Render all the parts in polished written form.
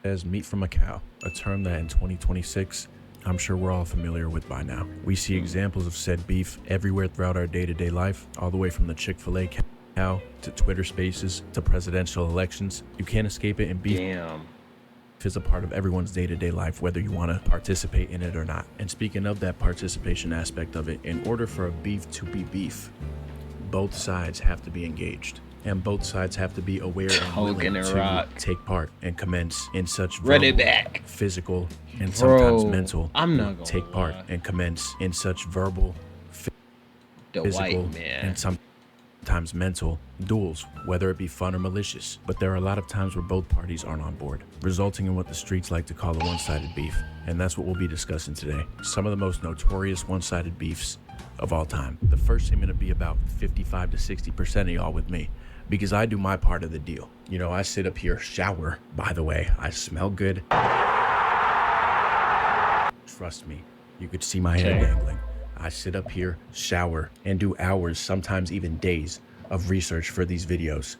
as meat from a cow, a term that in 2026, I'm sure we're all familiar with by now. We see examples of said beef everywhere throughout our day-to-day life, all the way from the Chick-fil-A cow to Twitter spaces to presidential elections. You can't escape it, and beef is a part of everyone's day-to-day life, whether you want to participate in it or not. And speaking of that participation aspect of it, in order for a beef to be beef, both sides have to be engaged. And both sides have to be aware and willing to take part and commence in such verbal, physical, and sometimes mental. Take part and commence in such verbal, physical, and sometimes mental duels, whether it be fun or malicious. But there are a lot of times where both parties aren't on board, resulting in what the streets like to call a one-sided beef. And that's what we'll be discussing today. Some of the most notorious one-sided beefs of all time. The first thing going to be about 55 to 60% of y'all with me, because I do my part of the deal. You know, I sit up here, shower, by the way, I smell good. Trust me, you could see my head dangling. I sit up here, shower, and do hours, sometimes even days, of research for these videos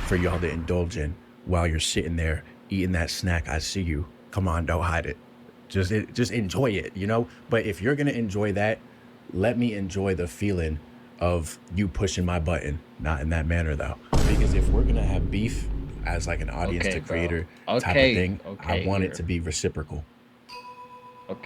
for y'all to indulge in while you're sitting there eating that snack. I see you. Come on, don't hide it. Just enjoy it, you know? But if you're gonna enjoy that, let me enjoy the feeling of you pushing my button. Not in that manner though, because if we're gonna have beef as like an audience to creator type of thing, I want it to be reciprocal.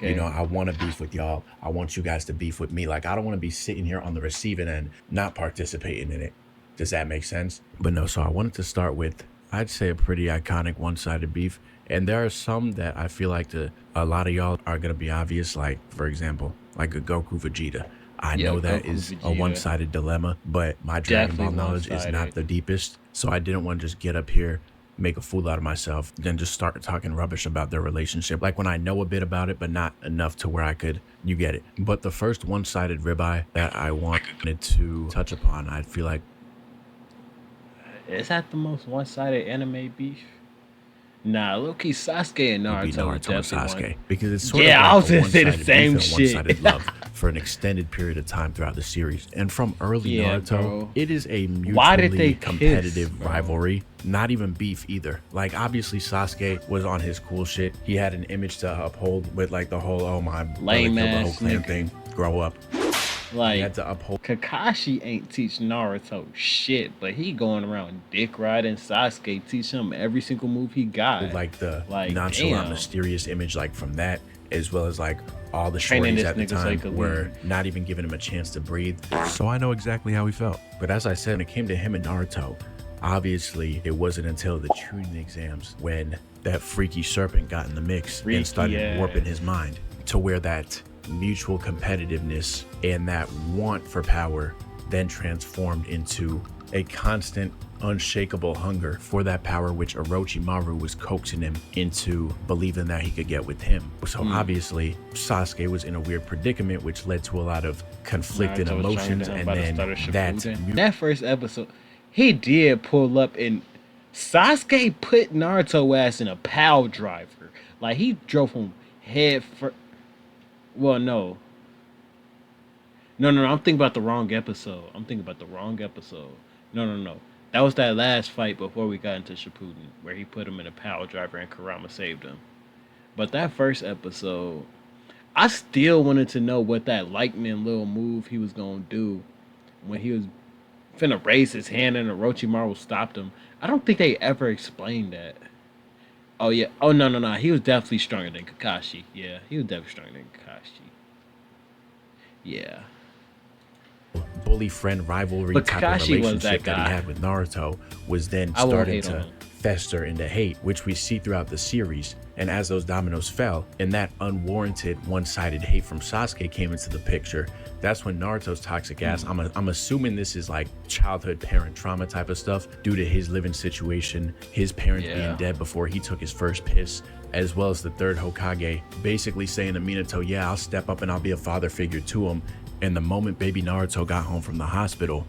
You know, I want to beef with y'all. I want you guys to beef with me. Like, I don't want to be sitting here on the receiving end, not participating in it. Does that make sense? But no, so I wanted to start with, I'd say, a pretty iconic one-sided beef. And there are some that I feel like a lot of y'all are going to be obvious. Like, for example, like a Goku Vegeta. I know that is a one-sided dilemma, but my Dragon Ball knowledge is not the deepest. So I didn't want to just get up here, make a fool out of myself, then just start talking rubbish about their relationship. Like when I know a bit about it, but not enough to where I could, you get it. But the first one-sided ribeye that I wanted to touch upon, I feel like. Is that the most one-sided anime beef? Nah, low-key Sasuke and Naruto and Sasuke, because it's sort of like I was gonna say the same shit. One-sided love for an extended period of time throughout the series, and from early Naruto, it is a mutually competitive rivalry. Not even beef either. Like obviously Sasuke was on his cool shit. He had an image to uphold with like the whole lame ass the whole clan thing. Grow up. Like, he had to uphold. Kakashi ain't teach Naruto shit, but he going around dick riding Sasuke, teach him every single move he got. Like the nonchalant, mysterious image, like from that, as well as like all the shorties at the time were not even giving him a chance to breathe. So I know exactly how he felt. But as I said, when it came to him and Naruto, obviously it wasn't until the Chunin exams when that freaky serpent got in the mix and started warping his mind to where that mutual competitiveness and that want for power then transformed into a constant, unshakable hunger for that power, which Orochimaru was coaxing him into believing that he could get with him. So obviously Sasuke was in a weird predicament, which led to a lot of conflicting emotions. And then that first episode, he did pull up and Sasuke put Naruto ass in a pile driver. Like he drove him head first. Well, no, I'm thinking about the wrong episode. No. That was that last fight before we got into Shippuden, where he put him in a pile driver and Kurama saved him. But that first episode, I still wanted to know what that lightning little move he was going to do when he was finna raise his hand and Orochimaru stopped him. I don't think they ever explained that. Oh, yeah. Oh, no. He was definitely stronger than Kakashi. Yeah, he was definitely stronger than Kakashi. Yeah. Bully friend rivalry type of relationship that he had with Naruto was then starting to fester into hate, which we see throughout the series. And as those dominoes fell and that unwarranted one-sided hate from Sasuke came into the picture, that's when Naruto's toxic ass, I'm assuming this is like childhood parent trauma type of stuff due to his living situation, his parents being dead before he took his first piss, as well as the third Hokage basically saying to Minato, yeah, I'll step up and I'll be a father figure to him. And the moment baby Naruto got home from the hospital,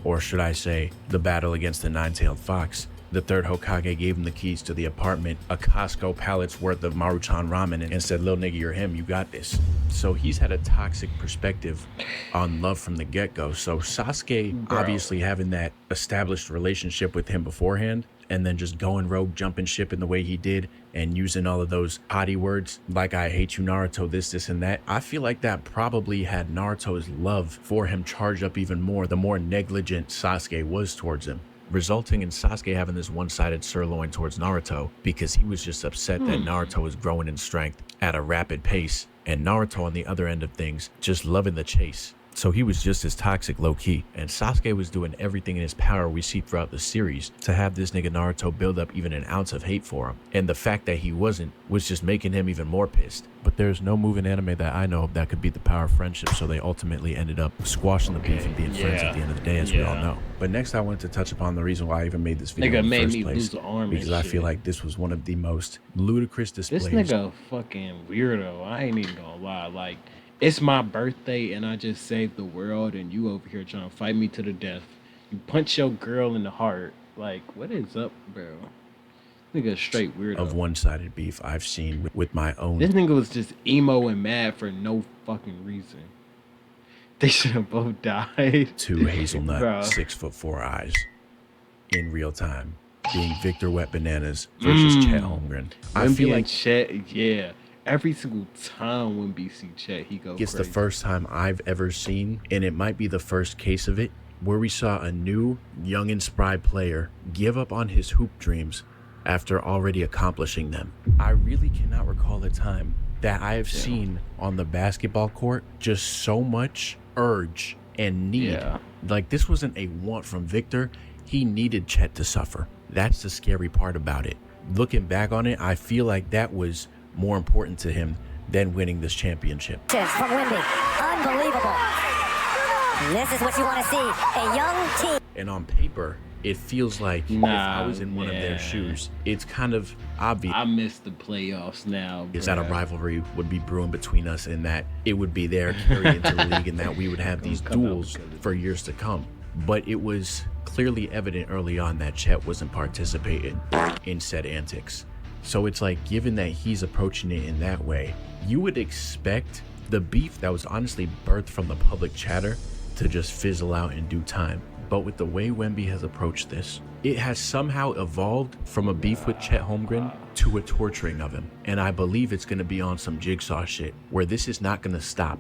or should I say the battle against the nine-tailed fox, The third Hokage gave him the keys to the apartment, a Costco pallet's worth of Maruchan ramen, and said, "Lil nigga, you're him, you got this." So he's had a toxic perspective on love from the get-go. So Sasuke, obviously having that established relationship with him beforehand, and then just going rogue, jumping ship in the way he did, and using all of those potty words like "I hate you, Naruto," this, and that. I feel like that probably had Naruto's love for him charged up even more the more negligent Sasuke was towards him, resulting in Sasuke having this one-sided sirloin towards Naruto because he was just upset that Naruto was growing in strength at a rapid pace, and Naruto on the other end of things just loving the chase. So he was just as toxic low-key, and Sasuke was doing everything in his power we see throughout the series to have this nigga Naruto build up even an ounce of hate for him, and the fact that he wasn't was just making him even more pissed. But there's no move in anime that I know of that could beat the power of friendship, so they ultimately ended up squashing the beef and being friends at the end of the day, as we all know. But next I wanted to touch upon the reason why I even made this video in the first place, lose the arm because I feel like this was one of the most ludicrous displays. This nigga fucking weirdo. I ain't even gonna lie. Like, it's my birthday and I just saved the world and you over here trying to fight me to the death. You punch your girl in the heart. Like, what is up, bro? Nigga straight weirdo. Of one-sided beef I've seen with my own. This nigga was just emo and mad for no fucking reason. They should have both died. Two hazelnut, 6'4" eyes in real time, being Victor Wet Bananas versus Chet Holmgren. I feel like Chet, yeah. Every single time when BC Chet, he goes it's crazy. The first time I've ever seen, and it might be the first case of it, where we saw a new, young and spry player give up on his hoop dreams after already accomplishing them. I really cannot recall a time that I have seen on the basketball court just so much urge and need. Like, this wasn't a want from Victor. He needed Chet to suffer. That's the scary part about it. Looking back on it, I feel like that was more important to him than winning this championship. From Wimby, unbelievable. This is what you want to see, a young team. And on paper, it feels like if I was in one of their shoes, it's kind of obvious. I miss the playoffs now. Is that a rivalry would be brewing between us, and that it would be there carried into the league, and that we would have these duels for years to come. But it was clearly evident early on that Chet wasn't participating in said antics. So it's like, given that he's approaching it in that way, you would expect the beef that was honestly birthed from the public chatter to just fizzle out in due time. But with the way Wemby has approached this, it has somehow evolved from a beef with Chet Holmgren to a torturing of him. And I believe it's going to be on some Jigsaw shit where this is not going to stop.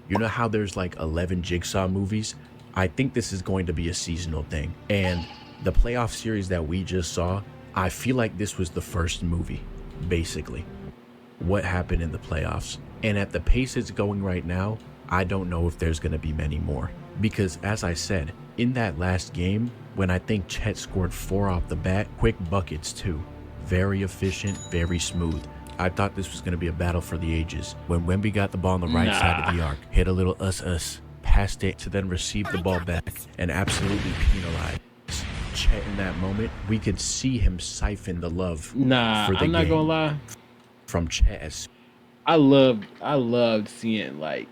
You know how there's like 11 Jigsaw movies? I think this is going to be a seasonal thing. And the playoff series that we just saw, I feel like this was the first movie, basically. What happened in the playoffs. And at the pace it's going right now, I don't know if there's going to be many more. Because as I said, in that last game, when I think Chet scored 4 off the bat, quick buckets too. Very efficient, very smooth. I thought this was going to be a battle for the ages. When Wemby got the ball on the right side of the arc, hit a little us, passed it to then receive the ball back and absolutely penalize Chet in that moment, we could see him siphon the love for the I'm not gonna lie. From Chet. I loved seeing like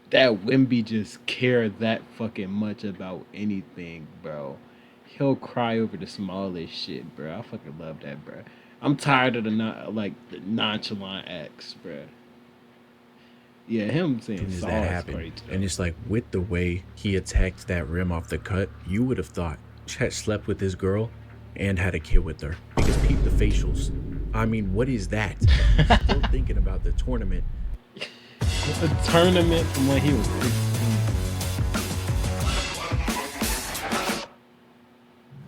that Wemby just care that fucking much about anything, bro. He'll cry over the smallest shit, bro. I fucking love that, bro. I'm tired of the nonchalant acts, bro. Yeah, him saying that happened, and it's like with the way he attacked that rim off the cut, you would have thought Chet slept with his girl and had a kid with her. Because peep the facials. I mean, what is that? Still thinking about the tournament. The tournament from when he was 16.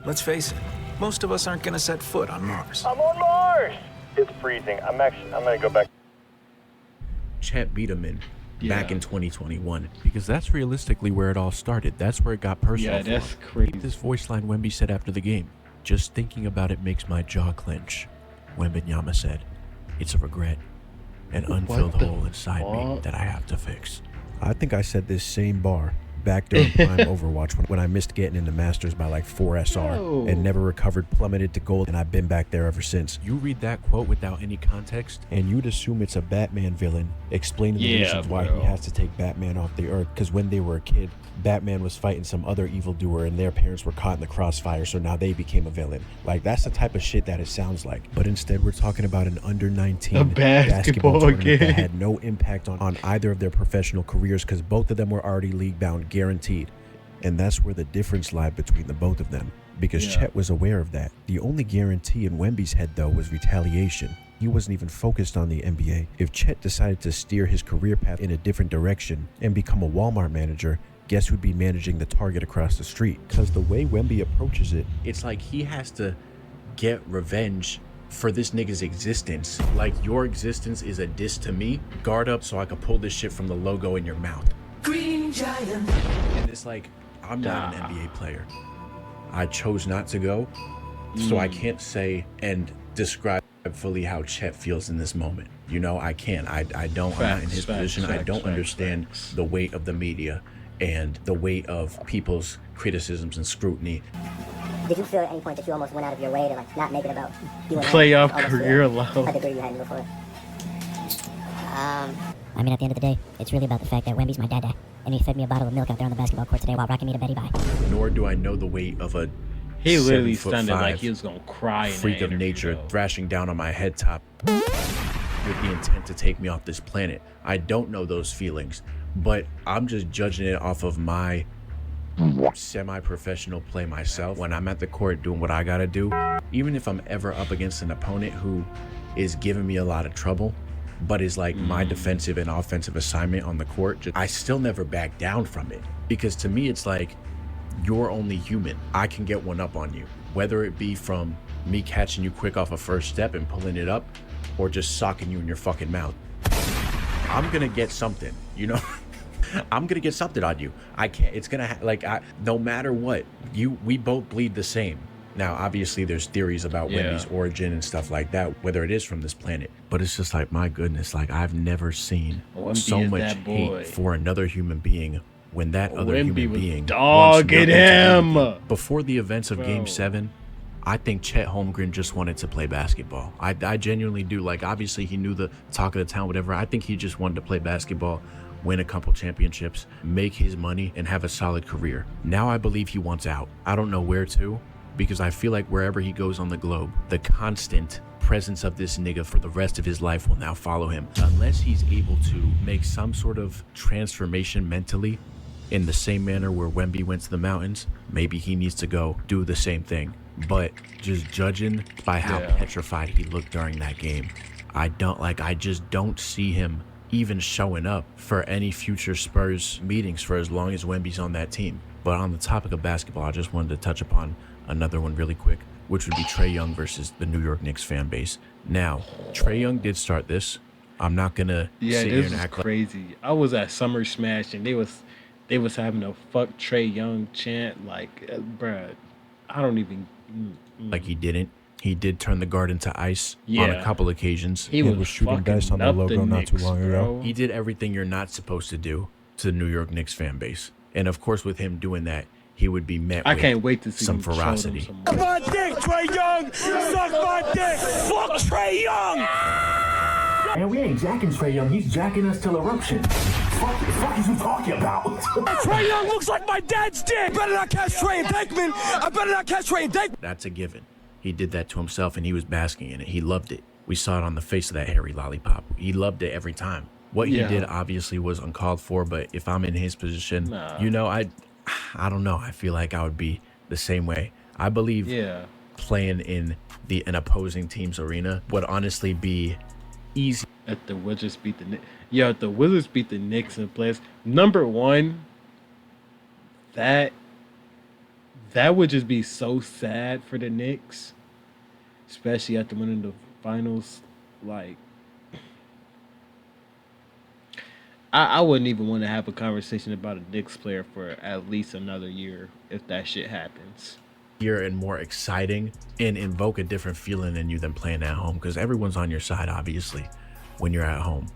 Let's face it, most of us aren't gonna set foot on Mars. I'm on Mars! It's freezing. I'm gonna go back. Chet beat him back in 2021, because that's realistically where it all started. That's where it got personal. Yeah, that's crazy. This voice line Wemby said after the game, "Just thinking about it makes my jaw clench." Wembenyama said, "It's a regret, an unfilled hole inside me that I have to fix." I think I said this same bar back during prime Overwatch when I missed getting into Masters by like 4 SR and never recovered, plummeted to gold, and I've been back there ever since. You read that quote without any context, and you'd assume it's a Batman villain explaining the reasons why he has to take Batman off the Earth, because when they were a kid, Batman was fighting some other evildoer and their parents were caught in the crossfire, so now they became a villain. Like, that's the type of shit that it sounds like. But instead, we're talking about an under 19 basketball tournament that had no impact on either of their professional careers, because both of them were already league bound, guaranteed. And that's where the difference lied between the both of them, because Chet was aware of that. The only guarantee in Wemby's head, though, was retaliation. He wasn't even focused on the NBA. If Chet decided to steer his career path in a different direction and become a Walmart manager, guess who'd be managing the Target across the street? Because the way Wemby approaches it, it's like he has to get revenge for this nigga's existence. Like, your existence is a diss to me. Guard up so I can pull this shit from the logo in your mouth. Green Giant. And it's like, I'm not an NBA player. I chose not to go, so I can't say and describe fully how Chet feels in this moment. You know, I can't. I don't. I'm not in his position. I don't understand the weight of the media and the weight of people's criticisms and scrutiny. Did you feel at any point that you almost went out of your way to like not make it about you and playoff career low? I agree you had before. I mean, at the end of the day, it's really about the fact that Wemby's my dada, and he fed me a bottle of milk out there on the basketball court today while rocking me to Betty Bye. Nor do I know the weight of a he literally sounded like he was gonna cry in freak of nature thrashing down on my head top with the intent to take me off this planet. I don't know those feelings, but I'm just judging it off of my semi-professional play myself. When I'm at the court doing what I gotta do, even if I'm ever up against an opponent who is giving me a lot of trouble, but is like my defensive and offensive assignment on the court, I still never back down from it. Because to me, it's like, you're only human. I can get one up on you, whether it be from me catching you quick off a first step and pulling it up, or just socking you in your fucking mouth. I'm gonna get something, you know? I'm gonna get something on you. I can't, it's gonna, no matter what, we both bleed the same. Now, obviously, there's theories about Wemby's origin and stuff like that, whether it is from this planet. But it's just like, my goodness, like, I've never seen so much hate for another human being when that other human being dogging him. Before the events of Game 7, I think Chet Holmgren just wanted to play basketball. I genuinely do. Like, obviously, he knew the talk of the town, whatever. I think he just wanted to play basketball, win a couple championships, make his money, and have a solid career. Now I believe he wants out. I don't know where to, because I feel like wherever he goes on the globe, the constant presence of this nigga for the rest of his life will now follow him. Unless he's able to make some sort of transformation mentally in the same manner where Wemby went to the mountains, maybe he needs to go do the same thing. But just judging by how petrified he looked during that game, I just don't see him even showing up for any future Spurs meetings for as long as Wemby's on that team. But on the topic of basketball, I just wanted to touch upon another one really quick, which would be Trae Young versus the New York Knicks fan base. Now, Trae Young did start this. I'm not gonna sit here and act crazy. I was at Summer Smash and they was having a fuck Trae Young chant. Like, bruh, I don't even. Like he didn't. He did turn the guard into ice on a couple occasions. He was shooting dice on the logo not too long ago. Bro. He did everything you're not supposed to do to the New York Knicks fan base. And of course, with him doing that, he would be met with can't wait to see some ferocity. Suck my dick, Trae Young! Suck my dick! Fuck Trae Young! Man, we ain't jacking Trae Young. He's jacking us till eruption. Fuck is you talking about? Trae Young looks like my dad's dick! I better not catch Trae and Dankman! I better not catch Trae and Dankman! That's a given. He did that to himself and he was basking in it. He loved it. We saw it on the face of that hairy lollipop. He loved it every time. What he did obviously was uncalled for, but if I'm in his position, you know, I don't know. I feel like I would be the same way. I believe playing in an opposing team's arena would honestly be easy. If the Wizards beat the Knicks. Yo, if the Wizards beat the Knicks in place, number one, that would just be so sad for the Knicks, especially after winning the finals. Like, I wouldn't even want to have a conversation about a Knicks player for at least another year if that shit happens. And more exciting and invoke a different feeling in you than playing at home, because everyone's on your side, obviously, when you're at home.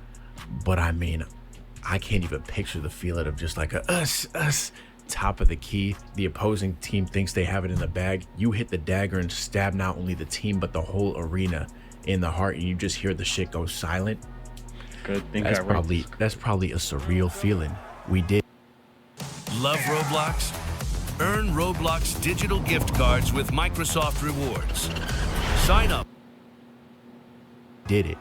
But I mean, I can't even picture the feeling of just like a us, top of the key. The opposing team thinks they have it in the bag. You hit the dagger and stab not only the team, but the whole arena in the heart, and you just hear the shit go silent. Good thing That's probably a surreal feeling. We did. Love Roblox? Earn Roblox digital gift cards with Microsoft Rewards. Sign up. Did it.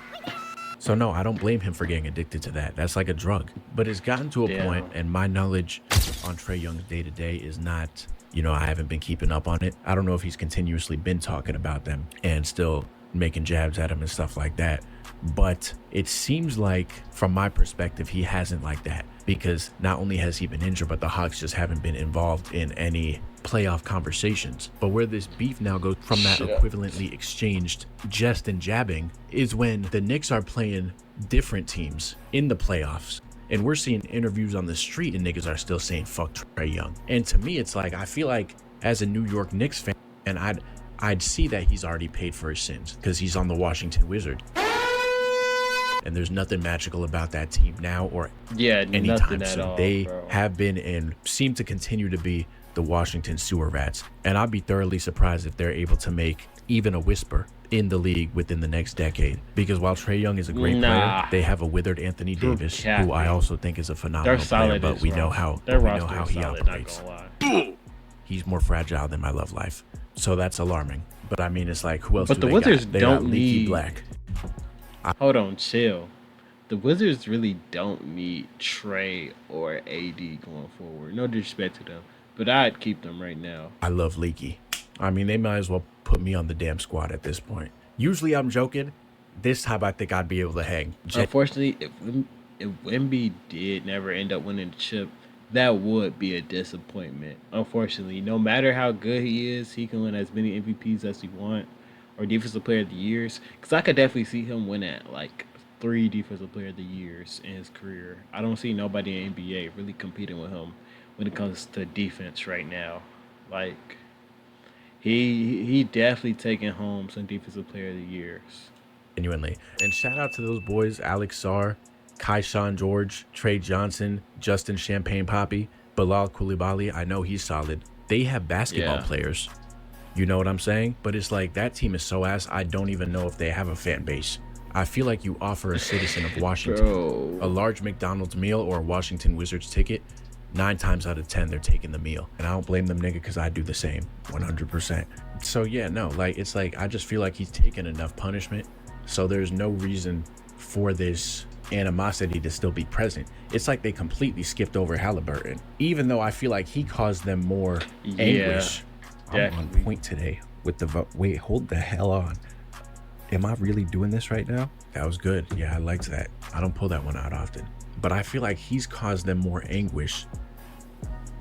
So no, I don't blame him for getting addicted to that. That's like a drug. But it's gotten to a point, and my knowledge on Trae Young's day-to-day is not, you know, I haven't been keeping up on it. I don't know if he's continuously been talking about them and still making jabs at him and stuff like that. But it seems like, from my perspective, he hasn't like that, because not only has he been injured, but the Hawks just haven't been involved in any playoff conversations. But where this beef now goes from that equivalently exchanged jest and jabbing is when the Knicks are playing different teams in the playoffs, and we're seeing interviews on the street and niggas are still saying fuck Trae Young. And to me, it's like, I feel like as a New York Knicks fan, and I'd see that he's already paid for his sins because he's on the Washington Wizards. And there's nothing magical about that team now or anytime soon. They have been and seem to continue to be the Washington sewer rats. And I'd be thoroughly surprised if they're able to make even a whisper in the league within the next decade. Because while Trae Young is a great player, they have a withered Anthony Davis, who I also think is a phenomenal player, but we know how he operates. He's more fragile than my love life. So that's alarming. But I mean, it's like, who else? But the Wizards don't need Black. Hold on, chill. The Wizards really don't need Trae or AD going forward. No disrespect to them, but I'd keep them right now. I love Leaky. I mean, they might as well put me on the damn squad at this point. Usually I'm joking. This time I think I'd be able to hang. Unfortunately, if Wemby did never end up winning the chip, that would be a disappointment. Unfortunately, no matter how good he is, he can win as many MVPs as he wants, or Defensive Player of the Years. Because I could definitely see him win at like 3 Defensive Player of the Years in his career. I don't see nobody in NBA really competing with him when it comes to defense right now. Like, he definitely taking home some Defensive Player of the Years. Genuinely. And shout out to those boys, Alex Sarr, Kaishan George, Trey Johnson, Justin Champagne Poppy, Bilal Coulibaly. I know he's solid. They have basketball players. You know what I'm saying? But it's like, that team is so ass, I don't even know if they have a fan base. I feel like you offer a citizen of Washington a large McDonald's meal or a Washington Wizards ticket, 9 times out of 10 they're taking the meal. And I don't blame them, nigga, because I do the same 100%. So yeah, no, like, it's like, I just feel like he's taken enough punishment, so there's no reason for this animosity to still be present. It's like they completely skipped over Halliburton, even though I feel like he caused them more anguish. I'm on point today with the vote. Wait, hold the hell on. Am I really doing this right now? That was good. Yeah, I liked that. I don't pull that one out often. But I feel like he's caused them more anguish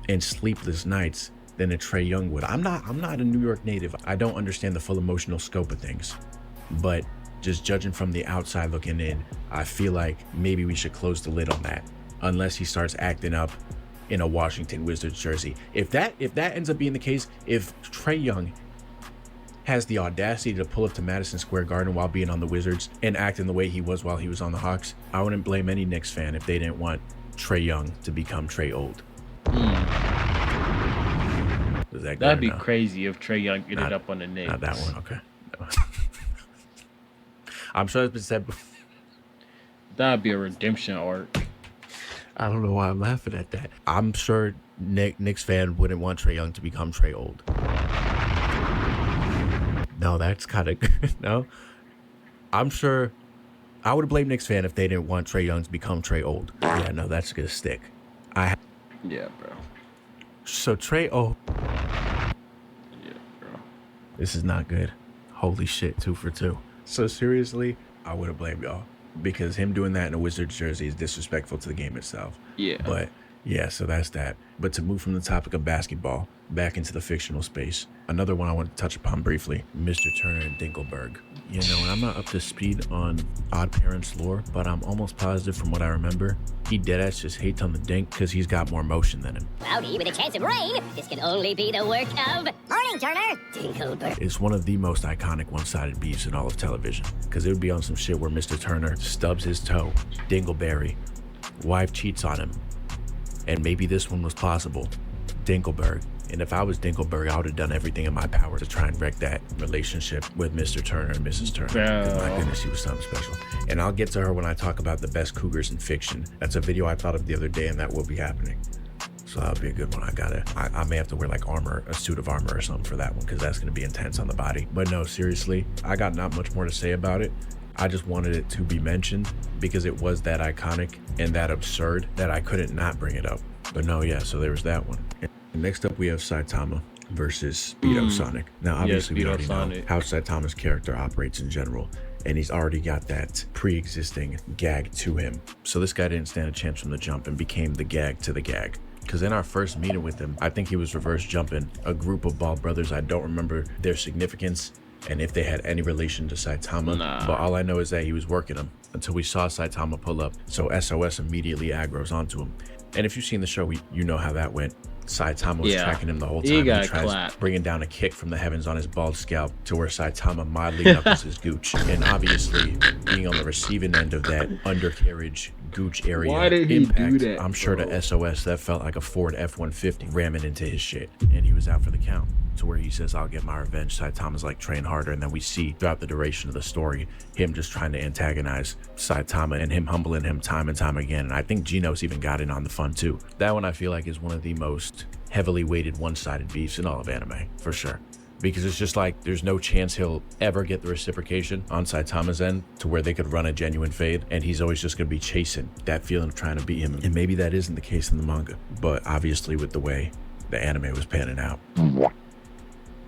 and sleepless nights than a Trae Young would. I'm not a New York native. I don't understand the full emotional scope of things. But just judging from the outside looking in, I feel like maybe we should close the lid on that, unless he starts acting up in a Washington Wizards jersey. If that ends up being the case, if Trae Young has the audacity to pull up to Madison Square Garden while being on the Wizards and acting the way he was while he was on the Hawks, I wouldn't blame any Knicks fan if they didn't want Trae Young to become Trae Old. That'd be crazy if Trae Young ended up on the Knicks. Not that one, okay. No. I'm sure it's been said before. That'd be a redemption arc. I don't know why I'm laughing at that. I'm sure Knicks fan wouldn't want Trae Young to become Trae Old. No, that's kind of good. No, I'm sure I would blame Knicks fan if they didn't want Trae Young to become Trae Old. Yeah, no, that's gonna stick. Yeah, bro. So Trae Old. Yeah, bro. This is not good. Holy shit, 2 for 2. So seriously, I would have blamed y'all, because him doing that in a Wizards jersey is disrespectful to the game itself. Yeah. But yeah, so that's that. But to move from the topic of basketball back into the fictional space, another one I want to touch upon briefly, Mr. Turner and Dinkelberg. You know, and I'm not up to speed on Odd Parents lore, but I'm almost positive from what I remember, he deadass just hates on the Dink because he's got more motion than him. Cloudy with a chance of rain. This can only be the work of... Morning, Turner. Dinkelberg. It's one of the most iconic one-sided beefs in all of television, because it would be on some shit where Mr. Turner stubs his toe, Dingleberry Wife cheats on him. And maybe this one was possible. Dinkelberg. And if I was Dinkelberg, I would have done everything in my power to try and wreck that relationship with Mr. Turner and Mrs. Turner. 'Cause my goodness, he was something special. And I'll get to her when I talk about the best cougars in fiction. That's a video I thought of the other day, and that will be happening. So that'll be a good one. I may have to wear like armor, a suit of armor or something for that one, because that's going to be intense on the body. But no, seriously, I got not much more to say about it. I just wanted it to be mentioned because it was that iconic and that absurd that I couldn't not bring it up. But no, yeah, so there was that one. And next up we have Saitama versus Speedo Sonic. Now obviously we already know how Saitama's character operates in general, and he's already got that pre-existing gag to him. So this guy didn't stand a chance from the jump and became the gag to the gag. Because in our first meeting with him, I think he was reverse jumping a group of bald brothers. I don't remember their significance and if they had any relation to Saitama. But all I know is that he was working them until we saw Saitama pull up. So SOS immediately aggroes onto him. And if you've seen the show, you know how that went. Saitama was tracking him the whole time. He tries bringing down a kick from the heavens on his bald scalp to where Saitama mildly knuckles his gooch. And obviously, being on the receiving end of that undercarriage gooch area impact, I'm sure to SOS that felt like a Ford F-150 ramming into his shit. And he was out for the count. To where he says, "I'll get my revenge." Saitama's like, "Train harder." And then we see throughout the duration of the story him just trying to antagonize Saitama and him humbling him time and time again. And I think Genos even got in on the fun too. That one I feel like is one of the most heavily weighted one-sided beefs in all of anime, for sure. Because it's just like there's no chance he'll ever get the reciprocation on Saitama's end to where they could run a genuine fade, and he's always just going to be chasing that feeling of trying to beat him. And maybe that isn't the case in the manga, but obviously with the way the anime was panning out,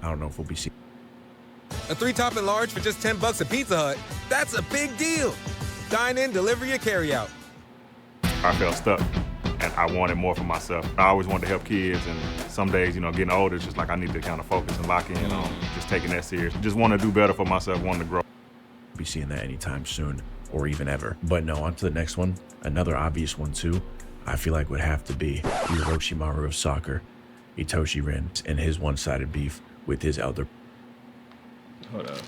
I don't know if we'll be seeing. A 3-topping large for just $10 at Pizza Hut. That's a big deal. Dine in, delivery, or carry out. I felt stuck, and I wanted more for myself. I always wanted to help kids, and some days, getting older, it's just like I need to kind of focus and lock in on just taking that serious. Just want to do better for myself, wanting to grow. Be seeing that anytime soon, or even ever. But no, on to the next one. Another obvious one too. I feel like would have to be Orochimaru of soccer, Itoshi Rin, and his one-sided beef with his elder. Hold up.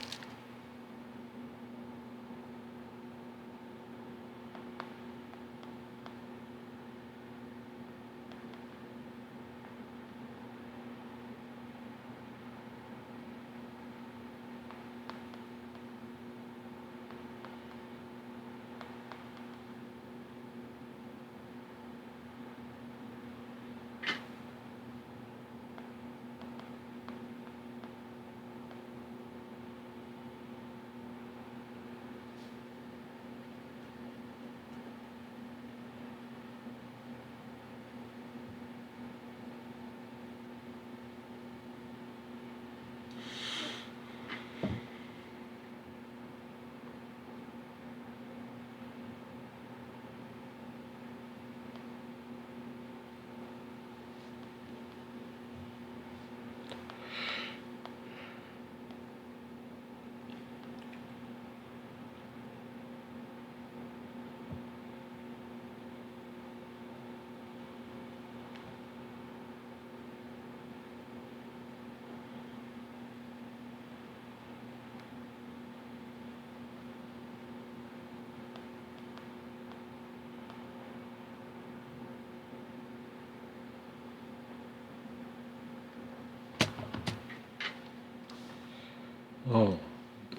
Oh,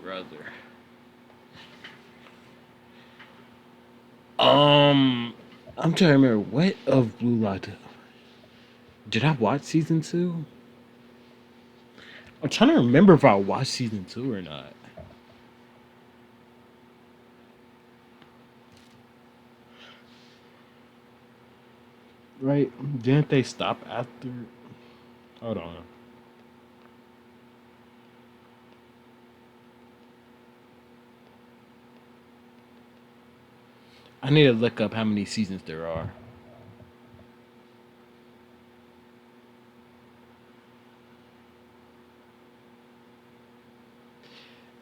brother. I'm trying to remember what of Blue Lock. Did I watch season 2? I'm trying to remember if I watched season 2 or not. Right? Didn't they stop after? Hold on. I need to look up how many seasons there are.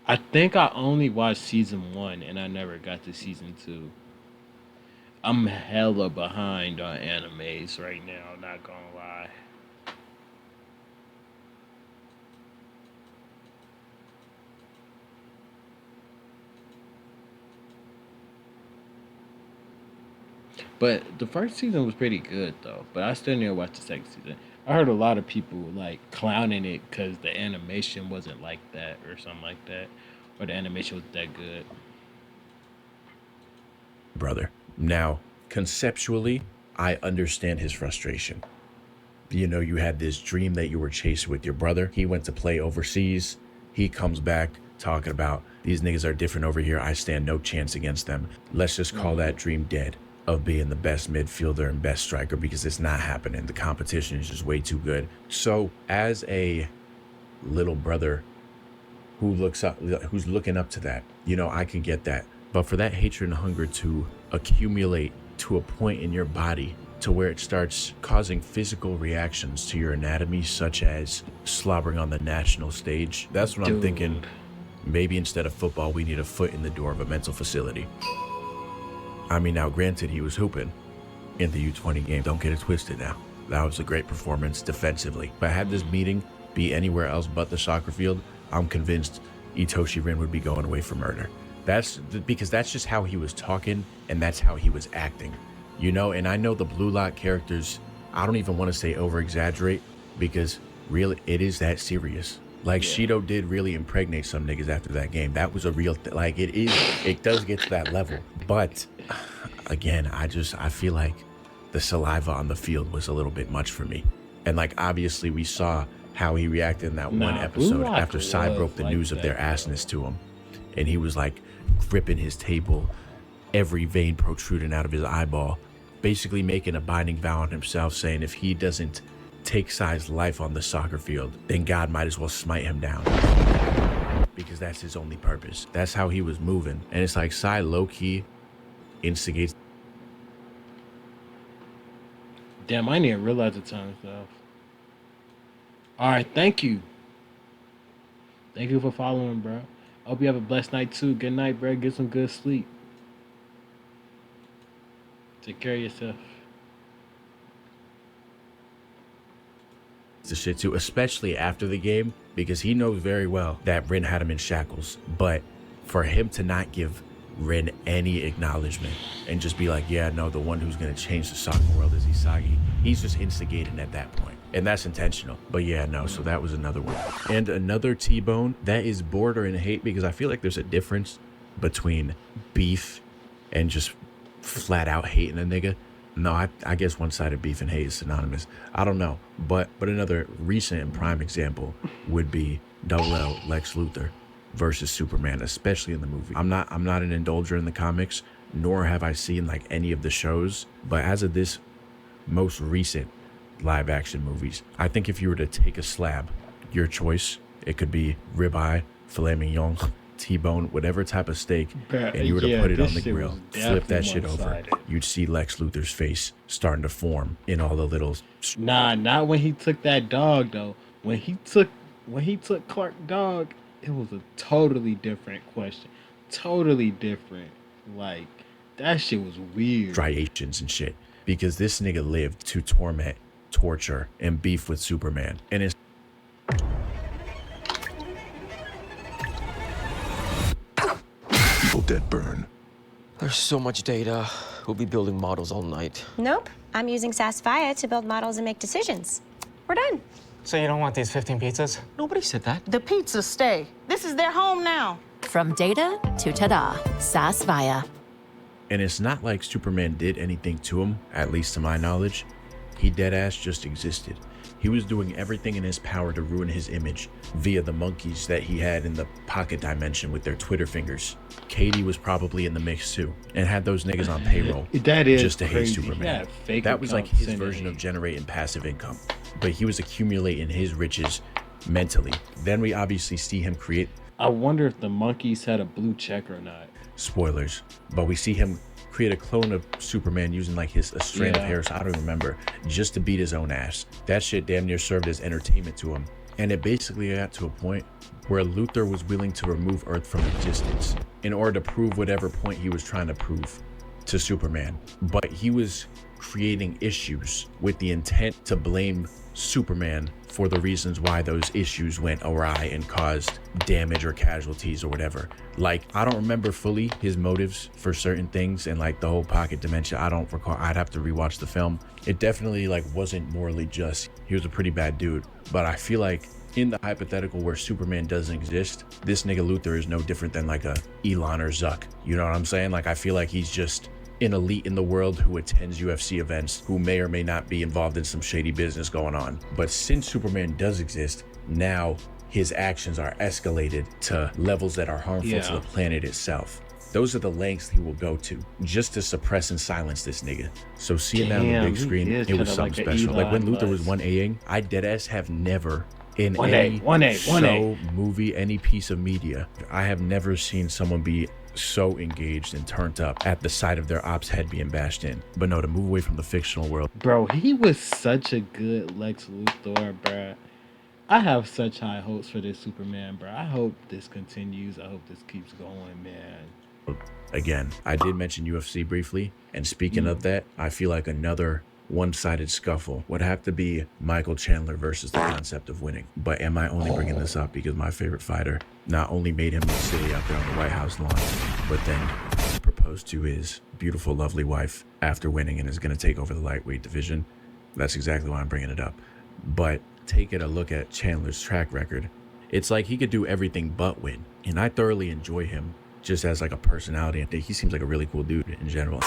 I think I only watched season 1 and I never got to season 2. I'm hella behind on animes right now, not gonna lie. But the first season was pretty good though. But I still need to watch the second season. I heard a lot of people like clowning it because the animation wasn't like that or something like that, or the animation was that good. Brother. Now, conceptually, I understand his frustration. You know, you had this dream that you were chasing with your brother. He went to play overseas. He comes back talking about these niggas are different over here. I stand no chance against them. Let's just call that dream dead of being the best midfielder and best striker, because it's not happening. The competition is just way too good. So as a little brother who looks up, who's looking up to that, you know, I can get that. But for that hatred and hunger to accumulate to a point in your body to where it starts causing physical reactions to your anatomy, such as slobbering on the national stage, that's what I'm thinking. Maybe instead of football, we need a foot in the door of a mental facility. I mean, now granted, he was hooping in the U20 game. Don't get it twisted now. That was a great performance defensively. But had this meeting be anywhere else but the soccer field, I'm convinced Itoshi Rin would be going away for murder. That's because that's just how he was talking and that's how he was acting. You know, and I know the Blue Lock characters, I don't even want to say over exaggerate, because really it is that serious. Like Shido did really impregnate some niggas after that game. That was a real like it does get to that level. But again, I feel like the saliva on the field was a little bit much for me. And like obviously we saw how he reacted in that one episode after Sai broke the news of their assness to him. And he was like gripping his table, every vein protruding out of his eyeball, basically making a binding vow on himself, saying if he doesn't take Sai's life on the soccer field, then God might as well smite him down, because that's his only purpose. That's how he was moving. And it's like Sai low-key instigates. Damn, I didn't realize the time stuff. All right, thank you. Thank you for following, bro. I hope you have a blessed night too. Good night, bro. Get some good sleep. Take care of yourself. The shit too, especially after the game, because he knows very well that Rin had him in shackles. But for him to not give Rin any acknowledgement and just be like, yeah, no, the one who's gonna change the soccer world is Isagi, he's just instigating at that point. And that's intentional. But yeah, no, so that was another one. And another T-Bone that is bordering hate, because I feel like there's a difference between beef and just flat out hating a nigga. No, I guess one-sided beef and hate is synonymous. I don't know. But another recent and prime example would be Double L Lex Luthor versus Superman, especially in the movie. I'm not an indulger in the comics, nor have I seen like any of the shows. But as of this most recent live action movies, I think if you were to take a slab, your choice, it could be ribeye, filet mignon, T-bone, whatever type of steak, and you were to put it on the grill, flip that shit over, you'd see Lex Luthor's face starting to form in all the little. Nah, not when he took that dog though. When he took Clark dog, it was a totally different question. Totally different. Like that shit was weird. Striations and shit, because this nigga lived to torment, torture, and beef with Superman, and it's. Dead burn. There's so much data. We'll be building models all night. Nope. I'm using Saspaya to build models and make decisions. We're done. So you don't want these 15 pizzas? Nobody said that. The pizzas stay. This is their home now. From data to ta-da, Saspaya. And it's not like Superman did anything to him, at least to my knowledge. He deadass just existed. He was doing everything in his power to ruin his image via the monkeys that he had in the pocket dimension with their Twitter fingers. Katie was probably in the mix too, and had those niggas on payroll that is just to crazy. hate Superman. That was like his version of generating passive income, but he was accumulating his riches mentally. Then we obviously see him create. I wonder if the monkeys had a blue check or not. Spoilers, but we see him create a clone of Superman using like a strand of hair, so I don't remember, just to beat his own ass. That shit damn near served as entertainment to him. And it basically got to a point where Luthor was willing to remove Earth from existence in order to prove whatever point he was trying to prove to Superman. But he was creating issues with the intent to blame Superman for the reasons why those issues went awry and caused damage or casualties or whatever. Like, I don't remember fully his motives for certain things, and like the whole pocket dementia, I don't recall. I'd have to rewatch the film. It definitely like wasn't morally just. He was a pretty bad dude, but I feel like in the hypothetical where Superman doesn't exist, this nigga Luthor is no different than like a Elon or Zuck. You know what I'm saying? Like, I feel like he's just an elite in the world who attends UFC events, who may or may not be involved in some shady business going on. But since Superman does exist, now his actions are escalated to levels that are harmful to the planet itself. Those are the lengths he will go to just to suppress and silence this nigga. So seeing that on the big screen, it was something special. Like when Luthor was 1Aing, I deadass have never in any show, movie, any piece of media, I have never seen someone be so engaged and turned up at the sight of their ops head being bashed in. But no, to move away from the fictional world. Bro, he was such a good Lex Luthor, bro. I have such high hopes for this Superman, bro. I hope this continues. I hope this keeps going, man. Again, I did mention UFC briefly, and speaking of that, I feel like another one-sided scuffle would have to be Michael Chandler versus the concept of winning. But am I only bringing this up because my favorite fighter not only made him look silly out there on the White House lawn, but then proposed to his beautiful, lovely wife after winning and is going to take over the lightweight division? That's exactly why I'm bringing it up. But taking a look at Chandler's track record, it's like he could do everything but win. And I thoroughly enjoy him just as like a personality. I think he seems like a really cool dude in general.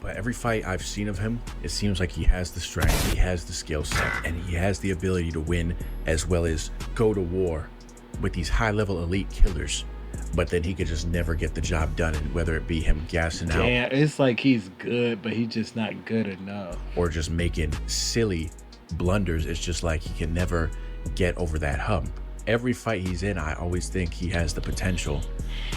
But every fight I've seen of him, it seems like he has the strength, he has the skill set, and he has the ability to win as well as go to war with these high-level elite killers. But then he could just never get the job done, and whether it be him gassing out. Damn, it's like he's good, but he's just not good enough. Or just making silly blunders. It's just like he can never get over that hump. Every fight he's in, I always think he has the potential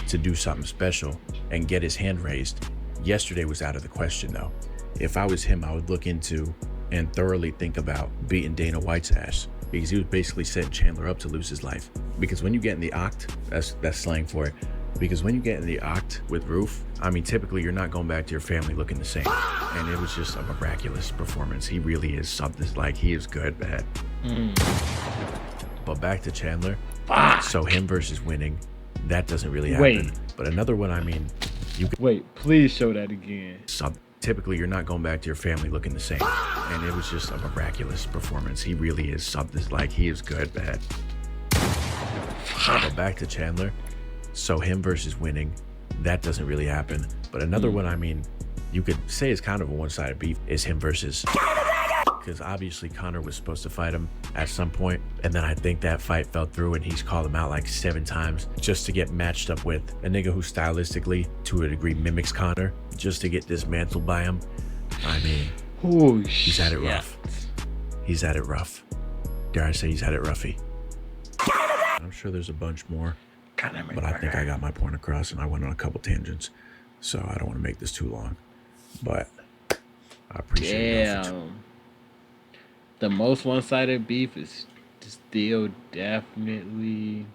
to do something special and get his hand raised. Yesterday was out of the question, though. If I was him, I would look into and thoroughly think about beating Dana White's ass, because he was basically setting Chandler up to lose his life. Because when you get in the oct, that's slang for it. Because when you get in the oct with Roof, I mean, typically you're not going back to your family looking the same. And it was just a miraculous performance. He really is something. Like, he is good, man. But back to Chandler. So him versus winning, that doesn't really happen. Wait. But another one, I mean, you could wait, please show that again. Typically you're not going back to your family looking the same. And it was just a miraculous performance. He really is something. Like, he is good, man. But back to Chandler. So him versus winning, that doesn't really happen. But another one, I mean, you could say is kind of a one-sided beef, is him versus, because obviously Conor was supposed to fight him at some point, and then I think that fight fell through and he's called him out like 7 times just to get matched up with a nigga who stylistically to a degree mimics Conor, just to get dismantled by him. I mean, he's had it rough. He's had it rough. Dare I say he's had it roughy. I'm sure there's a bunch more, but I think I got my point across and I went on a couple tangents, so I don't want to make this too long, but I appreciate it. The most one-sided beef is still definitely